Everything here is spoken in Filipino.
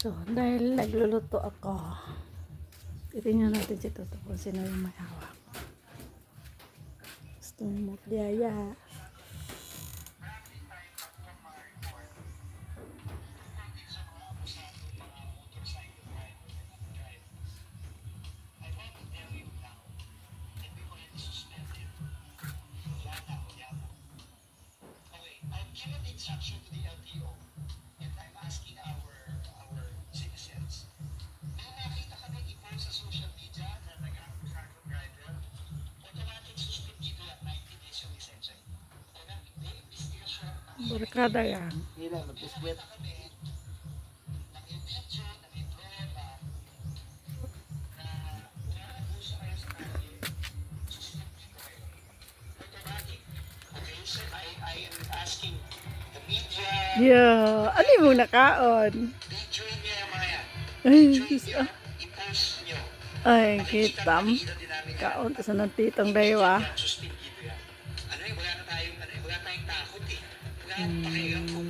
So, dahil nagluluto ako, titingnan natin si Toto kung sino yung may hawak. Gusto mo magyaya. Given instruction to the LTO, and I'm asking our citizens, may nakita kami i-post sa social media na nag-truck driver, automatic suspend dito yan, 90 days yung lisensya. Kaya may investigation. Barkada yan. Hindi lang, mag-sweat. Nakita kami ng medyo, ng problema, na naabuso kayo sa kalye, suspend dito kayo. Automatic. Okay, so I am asking the media, Yeah, ano yung nakaon? video niya yung mga yan. Ay, Video Diyos niya, i-post nyo. ay, Makikita kitam. nakikita din namin yan. Kaon sa ng titong daywa. Yan, suspend dito yan. Ano eh, wala tayong takot eh. Wala tayong pakialam kung